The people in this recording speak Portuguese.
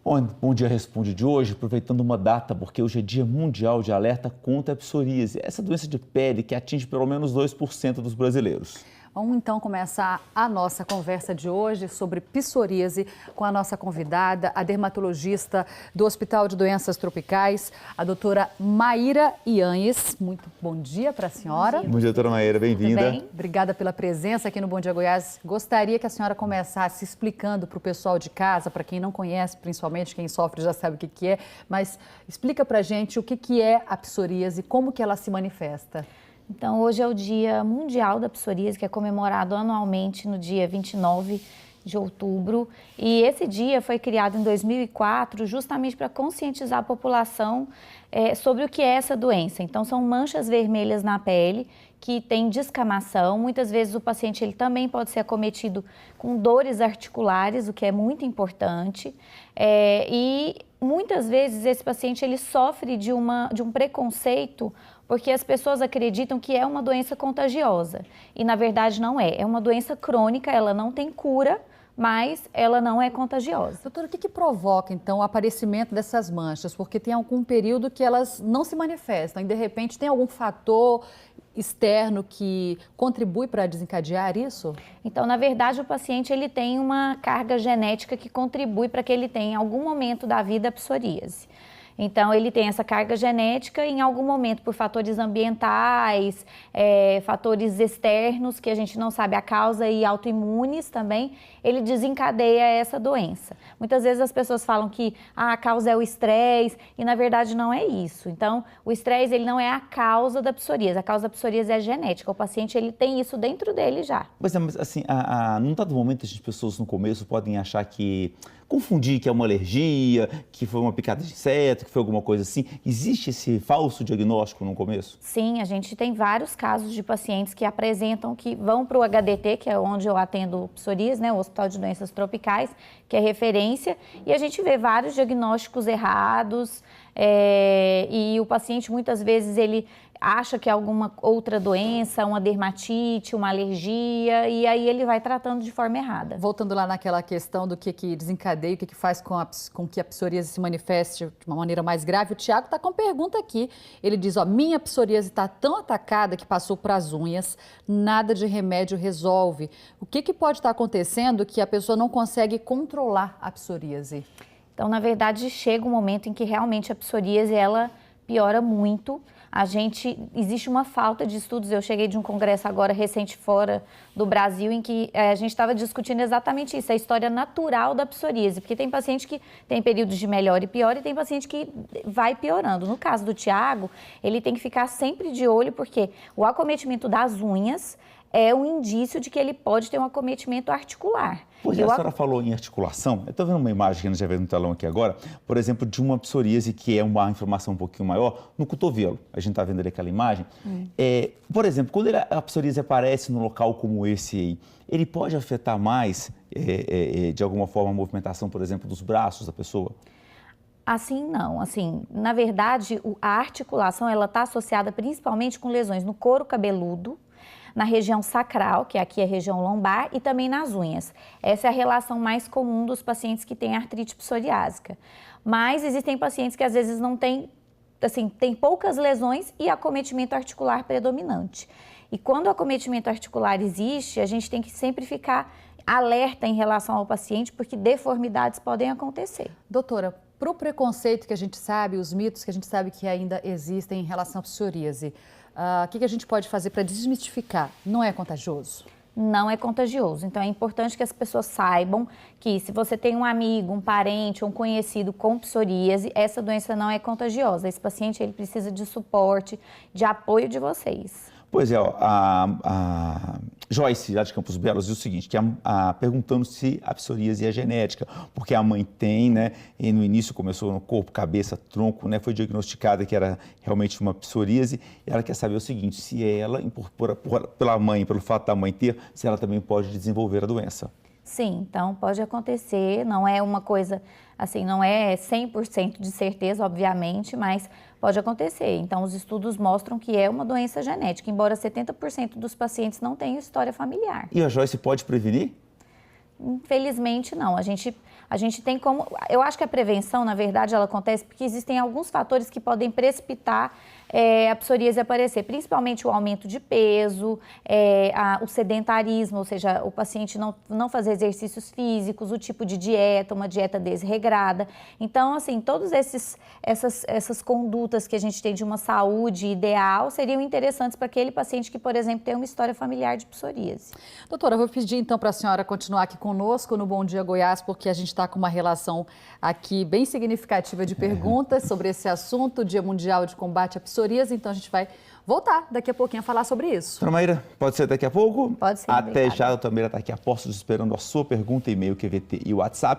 Bom Dia Responde de hoje, aproveitando uma data, porque hoje é Dia Mundial de Alerta contra a Psoríase, essa doença de pele que atinge pelo menos 2% dos brasileiros. Vamos então começar a nossa conversa de hoje sobre psoríase com a nossa convidada, a dermatologista do Hospital de Doenças Tropicais, a doutora Maíra Yanhes. Muito bom dia para a senhora. Bom dia, doutora Maíra, bem-vinda. Obrigada pela presença aqui no Bom Dia Goiás. Gostaria que a senhora começasse explicando para o pessoal de casa, para quem não conhece, principalmente quem sofre já sabe o que é, mas explica para a gente o que é a psoríase, como que ela se manifesta. Então, hoje é o Dia Mundial da Psoríase, que é comemorado anualmente no dia 29 de outubro. E esse dia foi criado em 2004 justamente para conscientizar a população sobre o que é essa doença. Então, são manchas vermelhas na pele que tem descamação. Muitas vezes o paciente ele também pode ser acometido com dores articulares, o que é muito importante. E muitas vezes esse paciente ele sofre de um preconceito porque as pessoas acreditam que é uma doença contagiosa e na verdade não é. É uma doença crônica, ela não tem cura, mas ela não é contagiosa. Doutora, o que provoca, então, o aparecimento dessas manchas? Porque tem algum período que elas não se manifestam e, de repente, tem algum fator externo que contribui para desencadear isso? Então, na verdade, o paciente ele tem uma carga genética que contribui para que ele tenha, em algum momento da vida, a psoríase. Então, ele tem essa carga genética e, em algum momento, por fatores ambientais, fatores externos, que a gente não sabe a causa, e autoimunes também, ele desencadeia essa doença. Muitas vezes as pessoas falam que a causa é o estresse, e na verdade não é isso. Então, o estresse ele não é a causa da psoríase, a causa da psoríase é genética. O paciente ele tem isso dentro dele já. Mas assim, num dado momento, as pessoas no começo podem achar confundir que é uma alergia, que foi uma picada de inseto, que foi alguma coisa assim. Existe esse falso diagnóstico no começo? Sim, a gente tem vários casos de pacientes que apresentam que vão para o HDT, que é onde eu atendo psoríase, né, o Hospital de Doenças Tropicais, que é referência, e a gente vê vários diagnósticos errados, e o paciente muitas vezes ele acha que é alguma outra doença, uma dermatite, uma alergia, e aí ele vai tratando de forma errada. Voltando lá naquela questão do que desencadeia, o que faz com que a psoríase se manifeste de uma maneira mais grave, o Tiago está com pergunta aqui. Ele diz, minha psoríase está tão atacada que passou para as unhas, nada de remédio resolve. O que pode estar acontecendo que a pessoa não consegue controlar a psoríase? Então, na verdade, chega um momento em que realmente a psoríase, ela piora muito. Existe uma falta de estudos. Eu cheguei de um congresso agora recente fora do Brasil em que a gente estava discutindo exatamente isso, a história natural da psoríase, porque tem paciente que tem períodos de melhor e pior e tem paciente que vai piorando. No caso do Tiago, ele tem que ficar sempre de olho porque o acometimento das unhas é um indício de que ele pode ter um acometimento articular. Pois a senhora falou em articulação, eu estou vendo uma imagem que a gente já vê no telão aqui agora, por exemplo, de uma psoríase que é uma inflamação um pouquinho maior no cotovelo. A gente está vendo ali aquela imagem. Por exemplo, quando a psoríase aparece num local como esse aí, ele pode afetar mais, de alguma forma, a movimentação, por exemplo, dos braços da pessoa? Assim, não. Assim, na verdade, a articulação ela está associada principalmente com lesões no couro cabeludo, na região sacral, que aqui é a região lombar, e também nas unhas. Essa é a relação mais comum dos pacientes que têm artrite psoriásica. Mas existem pacientes que às vezes não têm, assim, tem poucas lesões e acometimento articular predominante. E quando o acometimento articular existe, a gente tem que sempre ficar alerta em relação ao paciente, porque deformidades podem acontecer. Doutora, para o preconceito que a gente sabe, os mitos que a gente sabe que ainda existem em relação à psoríase, o que a gente pode fazer para desmistificar? Não é contagioso? Não é contagioso. Então, é importante que as pessoas saibam que se você tem um amigo, um parente ou um conhecido com psoríase, essa doença não é contagiosa. Esse paciente ele precisa de suporte, de apoio de vocês. Pois é, a Joyce, lá de Campos Belos, diz o seguinte, perguntando se a psoríase é genética, porque a mãe tem, né, e no início começou no corpo, cabeça, tronco, né, foi diagnosticada que era realmente uma psoríase, e ela quer saber o seguinte, se ela, pela mãe, pelo fato da mãe ter, se ela também pode desenvolver a doença. Sim, então pode acontecer, não é uma coisa, assim, não é 100% de certeza, obviamente, mas pode acontecer. Então, os estudos mostram que é uma doença genética, embora 70% dos pacientes não tenham história familiar. E a Joyce pode prevenir? infelizmente, não. A gente tem como... Eu acho que a prevenção, na verdade, ela acontece porque existem alguns fatores que podem precipitar a psoríase aparecer, principalmente o aumento de peso, o sedentarismo, ou seja, o paciente não fazer exercícios físicos, o tipo de dieta, uma dieta desregrada. Então, assim, todas essas condutas que a gente tem de uma saúde ideal seriam interessantes para aquele paciente que, por exemplo, tem uma história familiar de psoríase. Doutora, eu vou pedir então para a senhora continuar aqui conosco no Bom Dia Goiás, porque a gente está com uma relação aqui bem significativa de perguntas sobre esse assunto, Dia Mundial de Combate à Psoríase, então a gente vai voltar daqui a pouquinho a falar sobre isso. Doutora Maíra, pode ser daqui a pouco? Pode ser. Até obrigada. já, a doutora Maíra está aqui a postos esperando a sua pergunta, e-mail, QVT e WhatsApp.